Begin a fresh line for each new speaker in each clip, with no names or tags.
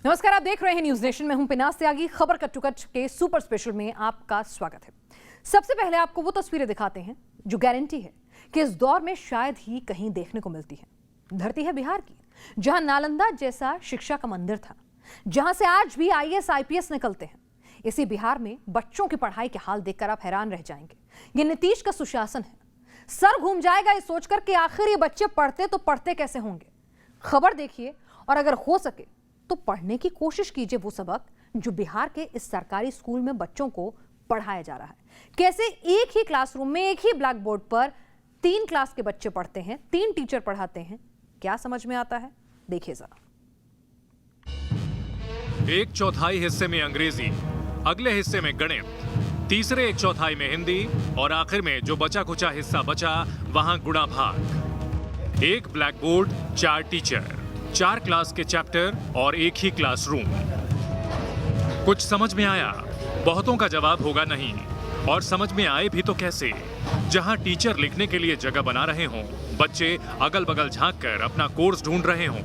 नमस्कार, आप देख रहे हैं न्यूज नेशन में हूं पिनास त्यागी। खबर कट टू कट के सुपर स्पेशल में आपका स्वागत है। सबसे पहले आपको वो तस्वीरें दिखाते हैं जो गारंटी है कि इस दौर में शायद ही कहीं देखने को मिलती है। धरती है बिहार की, जहां नालंदा जैसा शिक्षा का मंदिर था, जहां से आज भी IAS IPS निकलते हैं। इसी बिहार में बच्चों की पढ़ाई के हाल देखकर आप हैरान रह जाएंगे। ये नीतीश का सुशासन है। सर घूम जाएगा ये सोचकर कि आखिर ये बच्चे पढ़ते तो पढ़ते कैसे होंगे। खबर देखिए और अगर हो सके तो पढ़ने की कोशिश कीजिए वो सबक जो बिहार के इस सरकारी स्कूल में बच्चों को पढ़ाया जा रहा है। कैसे एक ही क्लासरूम में एक ही ब्लैक बोर्ड पर 3 क्लास के बच्चे पढ़ते हैं, 3 टीचर पढ़ाते हैं। क्या समझ में आता है, देखिए जरा।
1/4 हिस्से में अंग्रेजी, अगले हिस्से में गणित, तीसरे 1/4 में हिंदी और आखिर में जो बचा कुचा हिस्सा बचा वहां गुणा भाग। एक ब्लैक बोर्ड, 4 टीचर, 4 क्लास के चैप्टर और एक ही क्लासरूम। कुछ समझ में आया? बहुतों का जवाब होगा नहीं। और समझ में आए भी तो कैसे? जहां टीचर लिखने के लिए जगह बना रहे हों, बच्चे अगल बगल झांक कर अपना कोर्स ढूंढ रहे हों,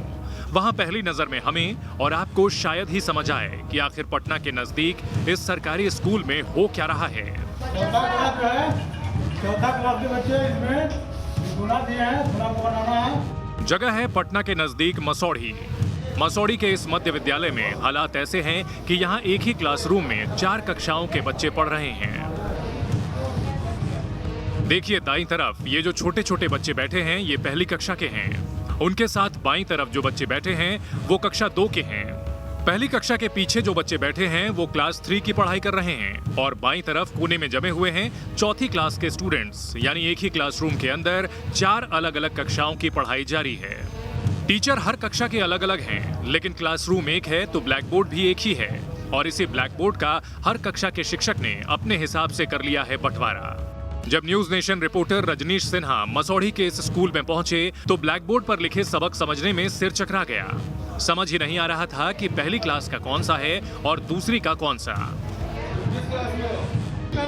वहां पहली नजर में हमें और आपको शायद ही समझ आए कि आखिर पटना के नजदीक इस सरकारी स्कूल में हो क्या रहा है।
चौथा क्लास के बच्चे इसमें गुना दिए हैं, गुना को बनाना है।
जगह है पटना के नजदीक मसौढ़ी। मसौढ़ी के इस मध्य विद्यालय में हालात ऐसे हैं कि यहाँ एक ही क्लासरूम में 4 कक्षाओं के बच्चे पढ़ रहे हैं। देखिए दाईं तरफ ये जो छोटे छोटे बच्चे बैठे हैं ये पहली कक्षा के हैं। उनके साथ बाईं तरफ जो बच्चे बैठे हैं वो कक्षा 2 के हैं। पहली कक्षा के पीछे जो बच्चे बैठे हैं वो क्लास 3 की पढ़ाई कर रहे हैं और बाईं तरफ कोने में जमे हुए हैं 4थी क्लास के स्टूडेंट्स। यानी एक ही क्लासरूम के अंदर 4 अलग अलग कक्षाओं की पढ़ाई जारी है। टीचर हर कक्षा के अलग अलग हैं, लेकिन क्लासरूम एक है तो ब्लैक बोर्ड भी एक ही है और इसी ब्लैक बोर्ड का हर कक्षा के शिक्षक ने अपने हिसाब से कर लिया है बंटवारा। जब News Nation reporter Rajneesh Sinha Masaurhi के इस स्कूल में पहुंचे तो ब्लैक बोर्ड पर लिखे सबक समझने में सिर चकरा गया। समझ ही नहीं आ रहा था कि पहली क्लास का कौन सा है और दूसरी का कौन सा।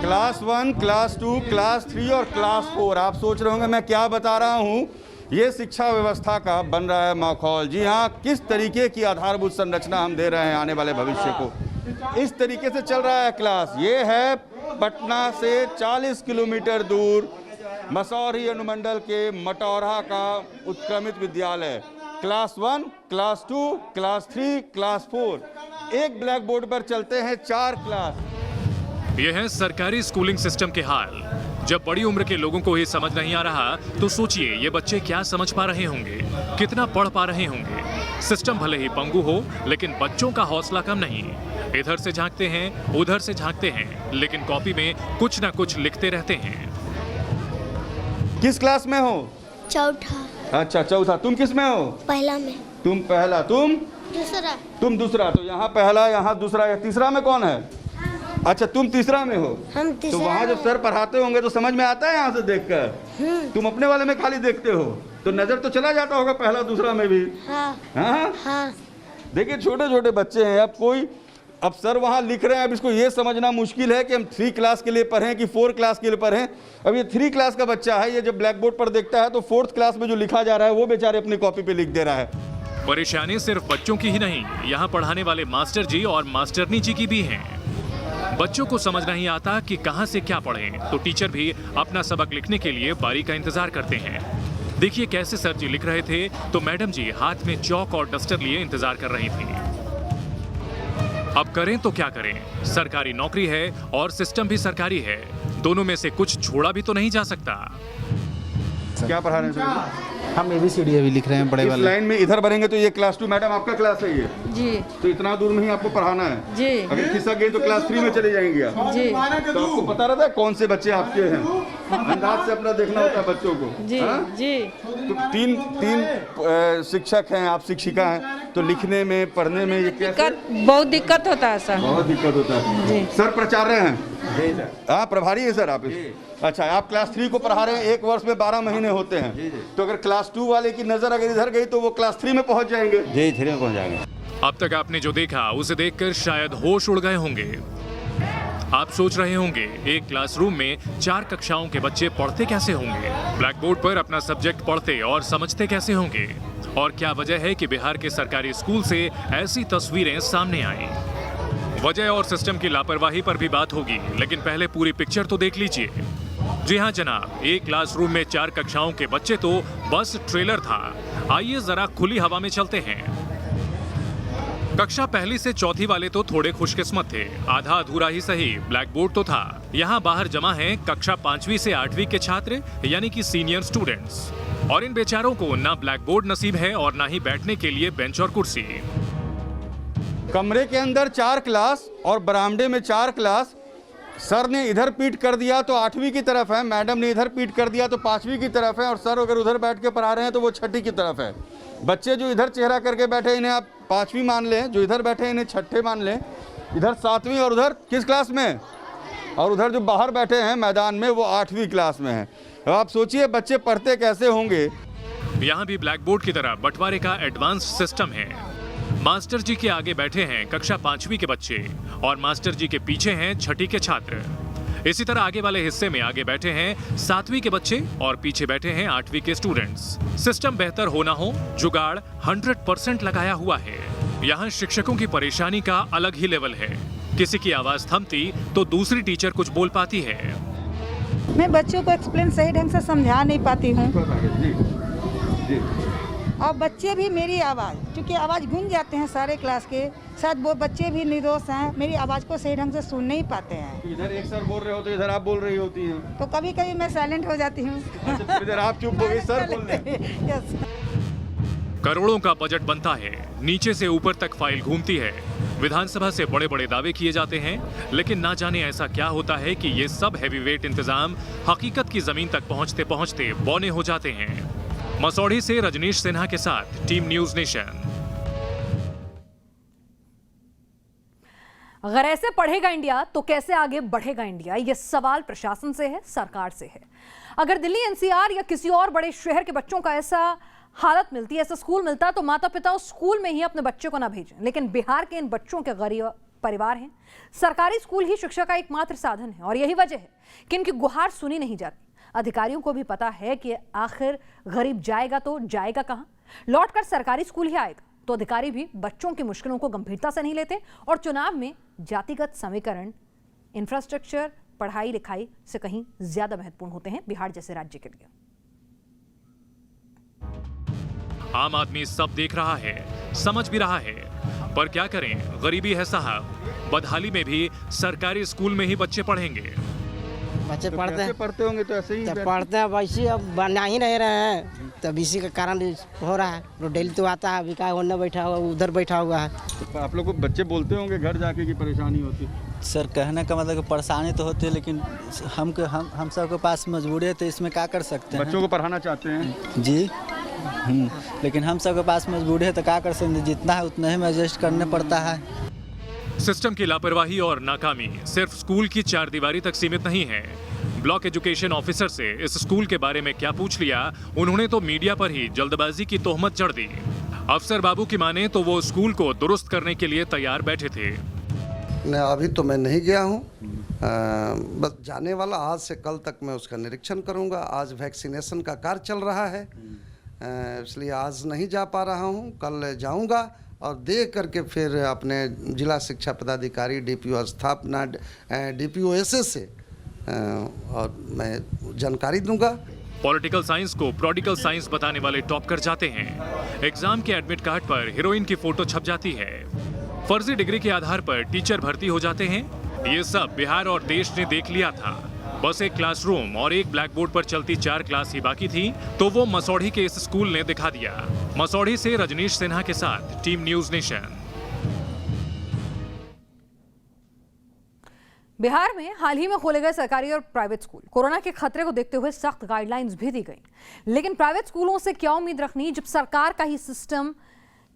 क्लास 1, क्लास 2, क्लास 3 और क्लास 4। आप सोच रहे होंगे मैं क्या बता रहा हूँ। ये शिक्षा व्यवस्था का बन रहा है माहौल। जी हाँ, किस तरीके की आधारभूत संरचना हम दे रहे हैं आने वाले भविष्य को, इस तरीके से चल रहा है क्लास। ये है पटना से 40 किलोमीटर दूर मसौढ़ी अनुमंडल के मटौरा का उत्क्रमित विद्यालय। Class 1, class 2, class 3, class 4। एक ब्लैक बोर्ड पर चलते हैं 4 क्लास।
यह है सरकारी स्कूलिंग सिस्टम के हाल। जब बड़ी उम्र के लोगों को ही समझ नहीं आ रहा तो सोचिए ये बच्चे क्या समझ पा रहे होंगे, कितना पढ़ पा रहे होंगे। सिस्टम भले ही पंगु हो लेकिन बच्चों का हौसला कम नहीं। इधर से झांकते हैं, उधर से झांकते हैं, लेकिन कॉपी में कुछ ना कुछ लिखते रहते हैं।
किस क्लास में हो?
चौथा।
अच्छा, चौथा। तुम किस में हो?
पहला में।
तुम पहला। तुम
दूसरा।
तुम दूसरा। तो यहाँ पहला, यहाँ दूसरा, या तीसरा में कौन है? अच्छा, तुम तीसरा में हो।
हम तीसरा।
तो वहाँ जब सर पढ़ाते होंगे तो समझ में आता है यहाँ से देखकर? तुम अपने वाले में खाली देखते हो तो नजर तो चला जाता होगा पहला दूसरा में भी।
हाँ।
हाँ?
हाँ।
देखिए छोटे छोटे बच्चे हैं। अब सर वहाँ लिख रहे हैं। अब इसको ये समझना मुश्किल है कि हम 3 क्लास के लिए पढ़ें कि 4 क्लास के लिए पढ़ें। अब ये 3 क्लास का बच्चा है, ये जब ब्लैक बोर्ड पर देखता है तो 4th क्लास में जो लिखा जा रहा है वो बेचारे अपनी कॉपी पे लिख दे रहा है।
परेशानी सिर्फ बच्चों की ही नहीं, यहाँ पढ़ाने वाले मास्टर जी और मास्टरनी जी की भी है। बच्चों को समझ नहीं आता कि कहां से क्या पढ़ें, तो टीचर भी अपना सबक लिखने के लिए बारी का इंतजार करते हैं। देखिए कैसे सर जी लिख रहे थे तो मैडम जी हाथ में चौक और डस्टर लिए इंतजार कर रही थी। अब करें तो क्या करें? सरकारी नौकरी है और सिस्टम भी सरकारी है, दोनों में से कुछ छोड़ा भी तो नहीं जा सकता।
क्या पढ़ा रहे हैं?
हम ABCD अभी लिख रहे हैं बड़े
इस
वाले।
लाइन में इधर बढ़ेंगे तो ये क्लास 2। मैडम आपका क्लास है ये?
जी।
तो इतना दूर में ही आपको पढ़ाना है?
जी।
अगर खिसक गई तो क्लास 3 में चले जाएंगे आप?
जी।
तो आपको पता रहता है कौन से बच्चे आपके हैं? अंदाज से अपना देखना होता है बच्चों को।
जी।
हाँ?
जी।
तो तीन शिक्षक हैं, आप शिक्षिका हैं, तो लिखने में पढ़ने में ये कैसे?
बहुत दिक्कत होता है सर।
बहुत दिक्कत होता है।
जी।
सर प्राचार्य हैं? हाँ, प्रभारी है सर आप? अच्छा, आप क्लास 3 को पढ़ा रहे हैं। 1 वर्ष में 12 महीने होते हैं। तो अगर क्लास 2 वाले की नजर अगर इधर गई तो वो क्लास 3 में पहुंच जाएंगे।
जी, 3 में पहुंच जाएंगे।
अब तक आपने जो देखा उसे देखकर शायद होश उड़ गए होंगे। आप सोच रहे होंगे एक क्लासरूम में 4 कक्षाओं के बच्चे पढ़ते कैसे होंगे, ब्लैक बोर्ड पर अपना सब्जेक्ट पढ़ते और समझते कैसे होंगे, और क्या वजह है कि बिहार के सरकारी स्कूल से ऐसी तस्वीरें सामने आई। वजह और सिस्टम की लापरवाही पर भी बात होगी, लेकिन पहले पूरी पिक्चर तो देख लीजिए। जी हाँ जनाब, एक क्लासरूम में 4 कक्षाओं के बच्चे तो बस ट्रेलर था। आइए जरा खुली हवा में चलते हैं। कक्षा पहली से चौथी वाले तो थोड़े खुशकिस्मत थे, आधा अधूरा ही सही ब्लैक बोर्ड तो था। यहाँ बाहर जमा हैं कक्षा 5वीं से 8वीं के छात्र, यानी कि सीनियर स्टूडेंट्स, और इन बेचारों को ना ब्लैक बोर्ड नसीब है और ना ही बैठने के लिए बेंच और कुर्सी।
कमरे के अंदर 4 क्लास और बरामदे में 4 क्लास। सर ने इधर पीठ कर दिया तो 8वीं की तरफ है, मैडम ने इधर पीठ कर दिया तो 5वीं की तरफ है, और सर अगर उधर बैठ के पढ़ा रहे हैं तो वो 6ठी की तरफ है। बच्चे जो इधर चेहरा करके बैठे इन्हें आप 5वीं मान लें, जो इधर बैठे इन्हें 6ठे मान लें, इधर 7वीं, और उधर किस क्लास में, और उधर जो बाहर बैठे हैं मैदान में वो 8वीं क्लास में हैं। अब आप सोचिए बच्चे पढ़ते कैसे होंगे।
यहाँ भी ब्लैक बोर्ड की तरह बंटवारे का एडवांस सिस्टम है। मास्टर जी के आगे बैठे हैं कक्षा 5वीं के बच्चे और मास्टर जी के पीछे हैं 6ठी के छात्र। इसी तरह आगे वाले हिस्से में आगे बैठे हैं 7वीं के बच्चे और पीछे बैठे हैं 8वीं के स्टूडेंट्स। सिस्टम बेहतर हो ना हो, जुगाड़ 100% लगाया हुआ है। यहाँ शिक्षकों की परेशानी का अलग ही लेवल है। किसी की आवाज थमती तो दूसरी टीचर कुछ बोल पाती है।
मैं बच्चों को एक्सप्लेन सही ढंग से समझा नहीं पाती हूँ, और बच्चे भी मेरी आवाज़, क्योंकि आवाज़ गूंज जाते हैं सारे क्लास के, शायद वो बच्चे भी निर्दोष हैं, मेरी आवाज़ को सही ढंग से सुन नहीं पाते हैं।
इधर एक सर बोल रहे हो तो इधर आप बोल रही होती हैं,
तो कभी कभी मैं साइलेंट हो जाती हूँ।
इधर आप चुप हो गई, सर बोल रहे हैं।
यस।
करोड़ों का बजट बनता है, नीचे से ऊपर तक फाइल घूमती है, विधानसभा से बड़े बड़े दावे किए जाते हैं, लेकिन ना जाने ऐसा क्या होता है कि ये सब हैवीवेट इंतजाम हकीकत की जमीन तक पहुंचते पहुंचते बौने हो जाते हैं। मसौढ़ी से रजनीश सिन्हा के साथ टीम न्यूज नेशन।
अगर ऐसे पढ़ेगा इंडिया तो कैसे आगे बढ़ेगा इंडिया, यह सवाल प्रशासन से है, सरकार से है। अगर दिल्ली एनसीआर या किसी और बड़े शहर के बच्चों का ऐसा हालत मिलती, ऐसा स्कूल मिलता, तो माता पिता उस स्कूल में ही अपने बच्चे को ना भेजें। लेकिन बिहार के इन बच्चों के गरीब परिवार हैं, सरकारी स्कूल ही शिक्षा का एकमात्र साधन है, और यही वजह है कि इनकी गुहार सुनी नहीं जाती। अधिकारियों को भी पता है कि आखिर गरीब जाएगा तो जाएगा कहां, लौटकर सरकारी स्कूल ही आएगा। तो अधिकारी भी बच्चों की मुश्किलों को गंभीरता से नहीं लेते, और चुनाव में जातिगत समीकरण, इंफ्रास्ट्रक्चर, पढ़ाई लिखाई से कहीं ज्यादा महत्वपूर्ण होते हैं बिहार जैसे राज्य के लिए।
आम आदमी सब देख रहा है, समझ भी रहा है, पर क्या करें, गरीबी है साहब। बदहाली में भी सरकारी स्कूल में ही बच्चे पढ़ेंगे।
बच्चे
तो
पढ़ते हैं,
पढ़ते होंगे तो ऐसे ही
जब पढ़ते हैं वैसे अब बना ही नहीं रहे हैं, तब इसी के कारण हो रहा है। तो डेली तो आता है, अभी का होने बैठा हुआ, उधर बैठा हुआ है।
तो आप लोग को बच्चे बोलते होंगे घर जाके की परेशानी होती।
सर कहने का मतलब कि परेशानी तो होती है, लेकिन हम सब के पास मजबूरी है, तो इसमें क्या कर सकते हैं।
बच्चों को पढ़ाना चाहते हैं
जी, लेकिन हम सब के पास मजबूरी है, तो क्या कर सकते हैं, जितना है उतना ही में एडजस्ट करने पड़ता है।
सिस्टम की लापरवाही और नाकामी सिर्फ स्कूल की 4 दीवारी तक सीमित नहीं है। ब्लॉक एजुकेशन ऑफिसर से इस स्कूल के बारे में क्या पूछ लिया, उन्होंने तो मीडिया पर ही जल्दबाजी की तोहमत जड़ दी। अफसर बाबू की माने तो वो स्कूल को दुरुस्त करने के लिए तैयार बैठे थे।
अभी तो मैं नहीं गया हूँ, बस जाने वाला, आज से कल तक मैं उसका निरीक्षण करूँगा। आज वैक्सीनेशन का कार्य चल रहा है, इसलिए आज नहीं जा पा रहा हूँ, कल जाऊँगा और देख करके फिर अपने जिला शिक्षा पदाधिकारी, DPO स्थापना, DPO SS से और मैं जानकारी दूंगा।
पॉलिटिकल साइंस को प्रोडिकल साइंस बताने वाले टॉप कर जाते हैं। एग्जाम के एडमिट कार्ड पर हीरोइन की फोटो छप जाती है। फर्जी डिग्री के आधार पर टीचर भर्ती हो जाते हैं। ये सब बिहार और देश ने देख लिया था। बस एक क्लासरूम और एक ब्लैक बोर्ड पर चलती 4 क्लास ही बाकी थी, तो वो मसौढ़ी के इस स्कूल ने दिखा दिया। मसौढ़ी से रजनीश सिन्हा के साथ टीम न्यूज नेशन।
बिहार में हाल ही में खोले गए सरकारी और प्राइवेट स्कूल कोरोना के खतरे को देखते हुए सख्त गाइडलाइंस भी दी गई। लेकिन प्राइवेट स्कूलों से क्या उम्मीद रखनी जब सरकार का ही सिस्टम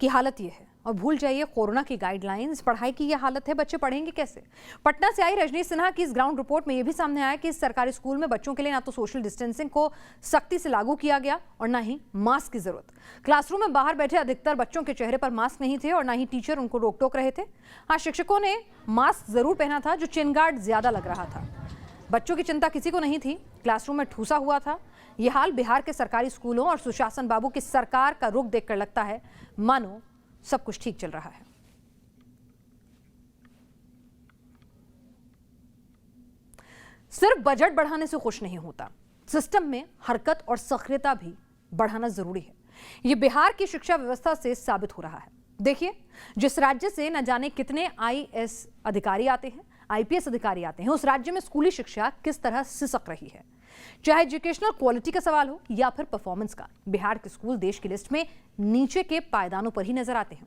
की हालत यह है और भूल जाइए कोरोना की गाइडलाइंस। पढ़ाई की यह हालत है, बच्चे पढ़ेंगे कैसे? पटना से आई रजनीश सिन्हा की इस ग्राउंड रिपोर्ट में यह भी सामने आया कि इस सरकारी स्कूल में बच्चों के लिए ना तो सोशल डिस्टेंसिंग को सख्ती से लागू किया गया और ना ही मास्क की जरूरत। क्लासरूम में बाहर बैठे अधिकतर बच्चों के चेहरे पर मास्क नहीं थे और ना ही टीचर उनको रोक टोक रहे थे। हाँ, शिक्षकों ने मास्क जरूर पहना था जो चिन गार्ड ज्यादा लग रहा था। बच्चों की चिंता किसी को नहीं थी, क्लासरूम में ठूसा हुआ था। यह हाल बिहार के सरकारी स्कूलों और सुशासन बाबू की सरकार का रुख देखकर लगता है मानो सब कुछ ठीक चल रहा है। सिर्फ बजट बढ़ाने से खुश नहीं होता, सिस्टम में हरकत और सक्रियता भी बढ़ाना जरूरी है। यह बिहार की शिक्षा व्यवस्था से साबित हो रहा है। देखिए, जिस राज्य से न जाने कितने आईएएस अधिकारी आते हैं, आईपीएस अधिकारी आते हैं, उस राज्य में स्कूली शिक्षा किस तरह सिसक रही है। चाहे एजुकेशनल क्वालिटी का सवाल हो या फिर परफॉर्मेंस का, बिहार के स्कूल देश की लिस्ट में नीचे के पायदानों पर ही नजर आते हैं।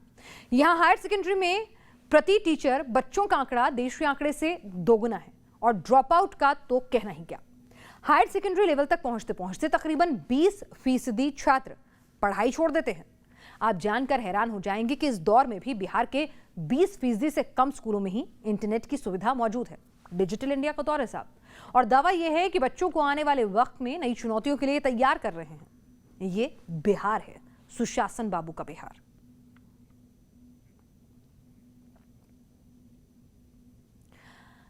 यहां हायर सेकेंडरी में प्रति टीचर बच्चों का आंकड़ा देश के आंकड़े से दोगुना है और ड्रॉप आउट का तो कहना ही क्या। हायर सेकेंडरी लेवल तक पहुंचते पहुंचते तकरीबन 20% छात्र पढ़ाई छोड़ देते हैं। आप जानकर हैरान हो जाएंगे कि इस दौर में भी बिहार के 20% से कम स्कूलों में ही इंटरनेट की सुविधा मौजूद है। डिजिटल इंडिया का दौर है साहब, और दावा यह है कि बच्चों को आने वाले वक्त में नई चुनौतियों के लिए तैयार कर रहे हैं। ये बिहार है, सुशासन बाबू का बिहार।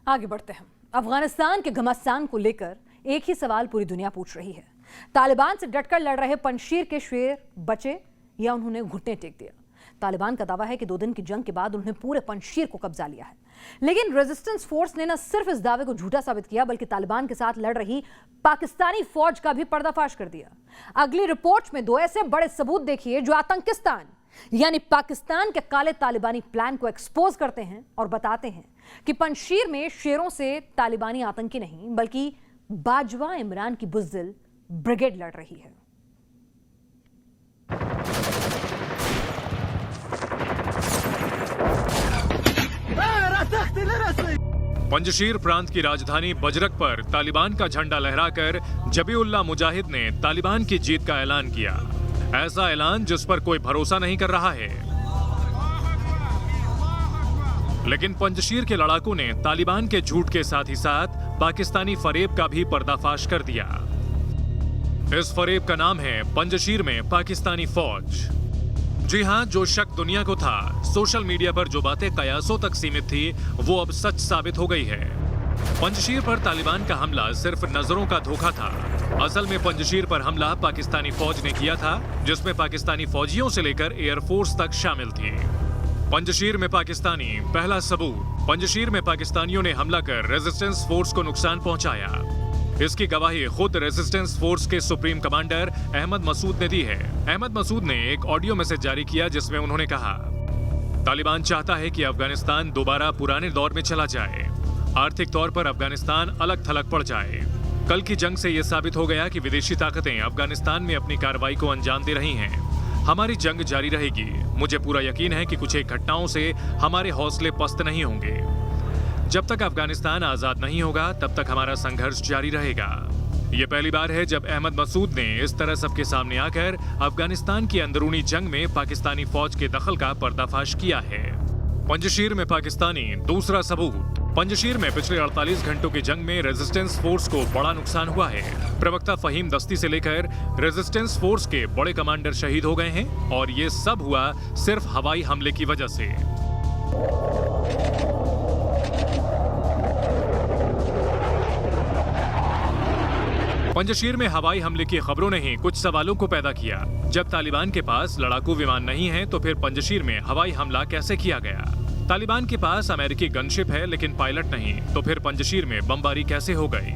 आगे बढ़ते हैं। अफगानिस्तान के घमासान को लेकर एक ही सवाल पूरी दुनिया पूछ रही है। तालिबान से डटकर लड़ रहे पंजशीर के शेर बचे या उन्होंने घुटने टेक दिया? तालिबान का दावा है कि 2 दिन की जंग के बाद उन्होंने पूरे पंजशीर को कब्जा लिया है, लेकिन रेजिस्टेंस फोर्स ने न सिर्फ इस दावे को झूठा साबित किया बल्कि तालिबान के साथ लड़ रही पाकिस्तानी फौज का भी पर्दाफाश कर दिया। अगली रिपोर्ट में 2 ऐसे बड़े सबूत देखिए जो आतंकिस्तान यानी पाकिस्तान के काले तालिबानी प्लान को एक्सपोज करते हैं और बताते हैं कि पंजशीर में शेरों से तालिबानी आतंकी नहीं बल्कि बाजवा इमरान की बुज़दिल ब्रिगेड लड़ रही है।
पंजशीर प्रांत की राजधानी बजरक पर तालिबान का झंडा लहराकर जबीउल्लाह मुजाहिद ने तालिबान की जीत का ऐलान किया। ऐसा ऐलान जिस पर कोई भरोसा नहीं कर रहा है, लेकिन पंजशीर के लड़ाकों ने तालिबान के झूठ के साथ ही साथ पाकिस्तानी फरेब का भी पर्दाफाश कर दिया। इस फरेब का नाम है पंजशीर में पाकिस्तानी फौज। जी हां, जो शक दुनिया को था, सोशल मीडिया पर जो बातें कयासों तक सीमित थी, वो अब सच साबित हो गई है। पंजशीर पर तालिबान का हमला सिर्फ नजरों का धोखा था। असल में पंजशीर पर हमला पाकिस्तानी फौज ने किया था, जिसमें पाकिस्तानी फौजियों से लेकर एयरफोर्स तक शामिल थी। पंजशीर में पाकिस्तानी, पहला सबूत। पंजशीर में पाकिस्तानियों ने हमला कर रेजिस्टेंस फोर्स को नुकसान पहुंचाया। इसकी गवाही खुद रेजिस्टेंस फोर्स के सुप्रीम कमांडर अहमद मसूद ने दी है। अहमद मसूद ने एक ऑडियो मैसेज जारी किया जिसमें उन्होंने कहा, तालिबान चाहता है कि अफगानिस्तान दोबारा पुराने दौर में चला जाए। आर्थिक तौर पर अफगानिस्तान अलग थलग पड़ जाए। कल की जंग से यह साबित हो गया कि विदेशी ताकतें अफगानिस्तान में अपनी कार्रवाई को अंजाम दे रही हैं। हमारी जंग जारी रहेगी। मुझे पूरा यकीन है कि कुछ एक घटनाओं से हमारे हौसले पस्त नहीं होंगे। जब तक अफगानिस्तान आजाद नहीं होगा तब तक हमारा संघर्ष जारी रहेगा। ये पहली बार है जब अहमद मसूद ने इस तरह सबके सामने आकर अफगानिस्तान की अंदरूनी जंग में पाकिस्तानी फौज के दखल का पर्दाफाश किया है। पंजशीर में पाकिस्तानी, दूसरा सबूत। पंजशीर में पिछले 48 घंटों की जंग में रेजिस्टेंस फोर्स को बड़ा नुकसान हुआ है। प्रवक्ता फहीम दस्ती से लेकर रेजिस्टेंस फोर्स के बड़े कमांडर शहीद हो गए हैं और ये सब हुआ सिर्फ हवाई हमले की वजह से। पंजशीर में हवाई हमले की खबरों ने ही कुछ सवालों को पैदा किया। जब तालिबान के पास लड़ाकू विमान नहीं है तो फिर पंजशीर में हवाई हमला कैसे किया गया? तालिबान के पास अमेरिकी गनशिप है लेकिन पायलट नहीं, तो फिर पंजशीर में बमबारी कैसे हो गई?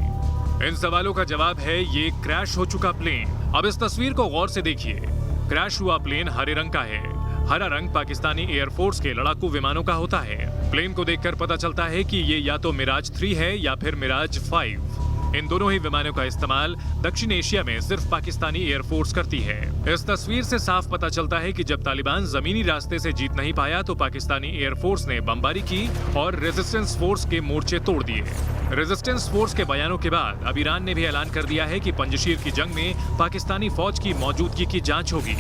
इन सवालों का जवाब है ये क्रैश हो चुका प्लेन। अब इस तस्वीर को गौर से देखिए। क्रैश हुआ प्लेन हरे रंग का है। हरा रंग पाकिस्तानी एयरफोर्स के लड़ाकू विमानों का होता है। प्लेन को देखकर पता चलता है कि ये या तो मिराज 3 है या फिर मिराज 5। इन दोनों ही विमानों का इस्तेमाल दक्षिण एशिया में सिर्फ पाकिस्तानी एयरफोर्स करती है। इस तस्वीर से साफ पता चलता है कि जब तालिबान जमीनी रास्ते से जीत नहीं पाया तो पाकिस्तानी एयरफोर्स ने बमबारी की और रेजिस्टेंस फोर्स के मोर्चे तोड़ दिए। रेजिस्टेंस फोर्स के बयानों के बाद अब ईरान ने भी ऐलान कर दिया है कि पंजशीर की जंग में पाकिस्तानी फौज की मौजूदगी की जांच होगी।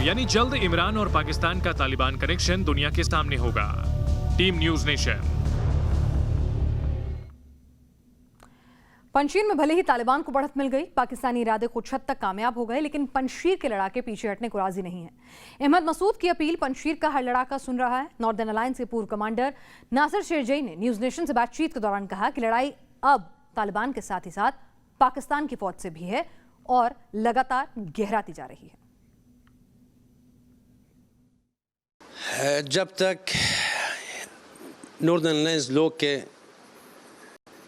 यानी जल्द इमरान और पाकिस्तान का तालिबान कनेक्शन दुनिया के सामने होगा। Team news nation.
पंजशीर में भले ही तालिबान को बढ़त मिल गई, पाकिस्तानी इरादे कुछ हद तक कामयाब हो गए, लेकिन पंजशीर के लड़ाके पीछे हटने को राजी नहीं है। अहमद मसूद की अपील पंजशीर का हर लड़ाका सुन रहा है। नॉर्दर्न अलायंस के पूर्व कमांडर नासिर शेरजई ने न्यूज़ नेशन से बातचीत के दौरान कहा कि लड़ाई अब तालिबान के साथ ही साथ पाकिस्तान की फौज से भी है और लगातार गहराती जा रही है।
जब तक नॉर्दर्न अलायंस लोग के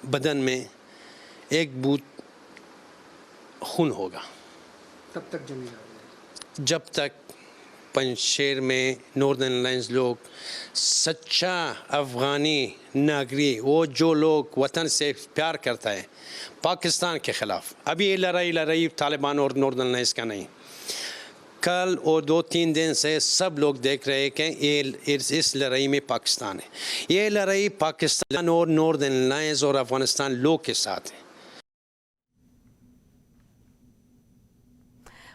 बदन में एक बूंद खून होगा
तब तक जंग
जब तक पंजशीर में नॉर्दर्न अलायंस लोग सच्चा अफ़गानी नागरिक, वो जो लोग वतन से प्यार करता है पाकिस्तान के ख़िलाफ़। अभी ये लड़ाई तालिबान और नॉर्दर्न अलायंस का नहीं, कल और 2-3 दिन से सब लोग देख रहे हैं कि ये इस लड़ाई में पाकिस्तान है। ये लड़ाई पाकिस्तान और नॉर्दर्न अलायंस और अफ़गानिस्तान लोग के साथ है।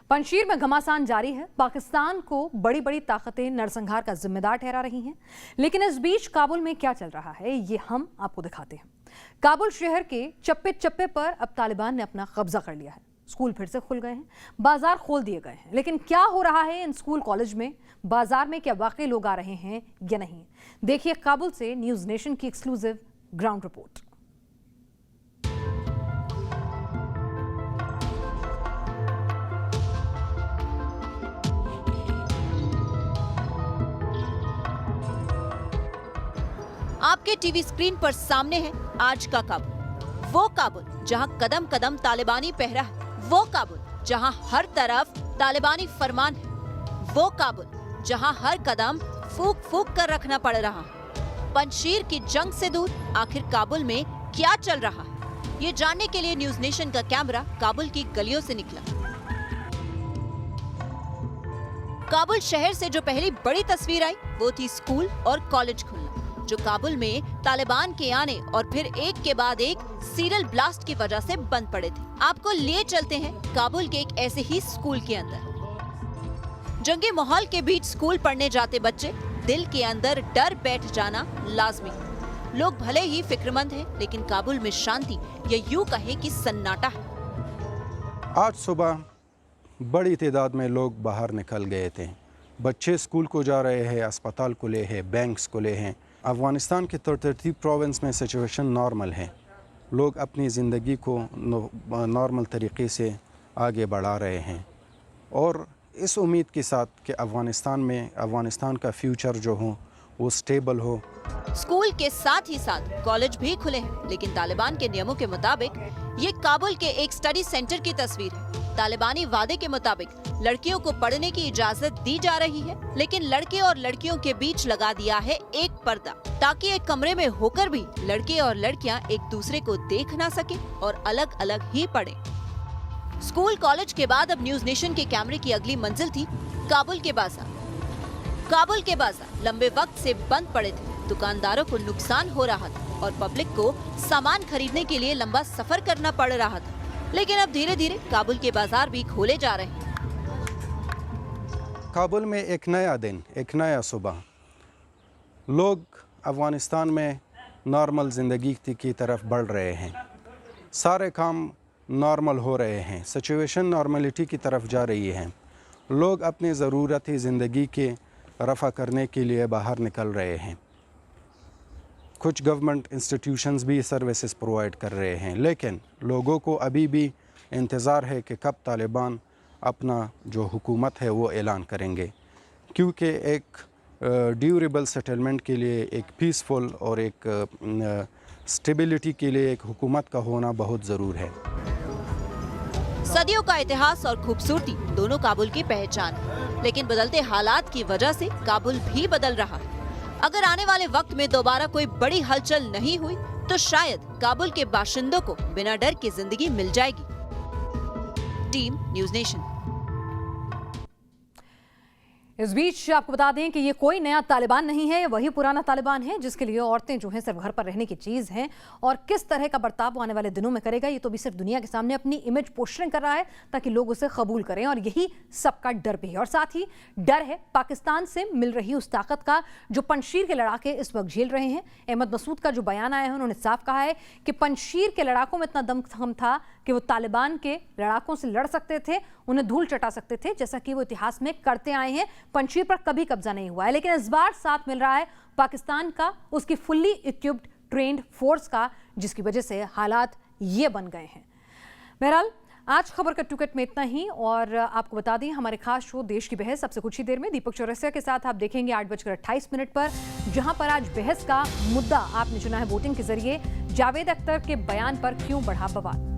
पंजशीर में घमासान जारी है। पाकिस्तान को बड़ी बड़ी ताकतें नरसंहार का जिम्मेदार ठहरा रही हैं, लेकिन इस बीच काबुल में क्या चल रहा है ये हम आपको दिखाते हैं। काबुल शहर के चप्पे चप्पे पर अब तालिबान ने अपना कब्जा कर लिया है। स्कूल फिर से खुल गए हैं, बाजार खोल दिए गए हैं, लेकिन क्या हो रहा है इन स्कूल कॉलेज में, बाजार में क्या वाकई लोग आ रहे हैं या नहीं? देखिए काबुल से न्यूज़ नेशन की एक्सक्लूसिव ग्राउंड रिपोर्ट।
आपके टीवी स्क्रीन पर सामने है आज का काबुल। वो काबुल जहां कदम कदम तालिबानी पहरा है, वो काबुल जहां हर तरफ तालिबानी फरमान है, वो काबुल जहां हर कदम फूक फूक कर रखना पड़ रहा है। पंजशीर की जंग से दूर आखिर काबुल में क्या चल रहा है, ये जानने के लिए न्यूज़ नेशन का कैमरा काबुल की गलियों से निकला। काबुल शहर से जो पहली बड़ी तस्वीर आई वो थी स्कूल और कॉलेज खुलना, जो काबुल में तालिबान के आने और फिर एक के बाद एक सीरियल ब्लास्ट की वजह से बंद पड़े थे। आपको लिए चलते हैं काबुल के एक ऐसे ही स्कूल के अंदर। जंगी माहौल के बीच स्कूल पढ़ने जाते बच्चे, दिल के अंदर डर बैठ जाना लाजमी। लोग भले ही फिक्रमंद हैं, लेकिन काबुल में शांति या यूं कहें कि सन्नाटा है।
आज सुबह बड़ी तादाद में लोग बाहर निकल गए थे। बच्चे स्कूल को जा रहे हैं, अस्पताल खुले हैं, बैंक्स खुले हैं। अफ़गानिस्तान के 33 प्रोविंस में सिचुएशन नॉर्मल है। लोग अपनी ज़िंदगी को नॉर्मल तरीके से आगे बढ़ा रहे हैं और इस उम्मीद के साथ कि अफ़गानिस्तान का फ्यूचर जो हो वो स्टेबल हो।
स्कूल के साथ ही साथ कॉलेज भी खुले हैं, लेकिन तालिबान के नियमों के मुताबिक ये काबुल के एक स्टडी सेंटर की तस्वीर है। तालिबानी वादे के मुताबिक लड़कियों को पढ़ने की इजाजत दी जा रही है, लेकिन लड़के और लड़कियों के बीच लगा दिया है एक पर्दा, ताकि एक कमरे में होकर भी लड़के और लड़कियां एक दूसरे को देख ना सके और अलग अलग ही पढ़ें। स्कूल कॉलेज के बाद अब न्यूज़ नेशन के कैमरे की अगली मंजिल थी काबुल के बाजार। काबुल के बाजार लंबे वक्त से बंद पड़े थे, दुकानदारों को नुकसान हो रहा था और पब्लिक को सामान खरीदने के लिए लंबा सफर करना पड़ रहा था, लेकिन अब धीरे धीरे काबुल के बाजार भी खोले जा रहे हैं।
काबुल में एक नया दिन, एक नया सुबह। लोग अफ़गानिस्तान में नॉर्मल ज़िंदगी की तरफ बढ़ रहे हैं। सारे काम नॉर्मल हो रहे हैं, सिचुएशन नॉर्मलिटी की तरफ जा रही है। लोग अपनी ज़रूरती ज़िंदगी के रफ़ा करने के लिए बाहर निकल रहे हैं। कुछ गवर्नमेंट इंस्टीट्यूशंस भी सर्विसेज प्रोवाइड कर रहे हैं, लेकिन लोगों को अभी भी इंतज़ार है कि कब तालिबान अपना जो हुकूमत है वो ऐलान करेंगे, क्योंकि एक ड्यूरेबल सेटलमेंट के लिए, एक पीसफुल और एक स्टेबिलिटी के लिए एक हुकूमत का होना बहुत ज़रूर है।
सदियों का इतिहास और खूबसूरती दोनों काबुल की पहचान है, लेकिन बदलते हालात की वजह से काबुल भी बदल रहा है। अगर आने वाले वक्त में दोबारा कोई बड़ी हलचल नहीं हुई तो शायद काबुल के बाशिंदों को बिना डर की जिंदगी मिल जाएगी। Team news nation.
इस बीच आपको बता दें कि ये कोई नया तालिबान नहीं है, वही पुराना तालिबान है जिसके लिए औरतें जो हैं सिर्फ घर पर रहने की चीज हैं। और किस तरह का बर्ताव वो आने वाले दिनों में करेगा, ये तो भी सिर्फ दुनिया के सामने अपनी इमेज पोस्टरिंग कर रहा है ताकि लोग उसे कबूल करें। और यही सबका डर भी है। और साथ ही डर है पाकिस्तान से मिल रही उस ताकत का जो पंजशीर के लड़ाके इस वक्त झेल रहे हैं। अहमद मसूद का जो बयान आया है, उन्होंने साफ कहा है कि पंजशीर के लड़ाकों में इतना दम था कि वो तालिबान के लड़ाकों से लड़ सकते थे, उन्हें धूल चटा सकते थे, जैसा कि वो इतिहास में करते आए हैं। पंजशीर पर कभी कब्जा नहीं हुआ है, लेकिन इस बार साथ मिल रहा है पाकिस्तान का, उसकी फुल्ली इक्विप्ड ट्रेंड फोर्स का, जिसकी वजह से हालात ये बन गए हैं। बहरहाल आज खबर का टुकट में इतना ही। और आपको बता दें हमारे खास शो देश की बहस सबसे कुछ ही देर में दीपक चौरसिया के साथ आप देखेंगे 8:28 पर, जहां पर आज बहस का मुद्दा आपने चुना है वोटिंग के जरिए, जावेद अख्तर के बयान पर क्यों बढ़ा बवाल।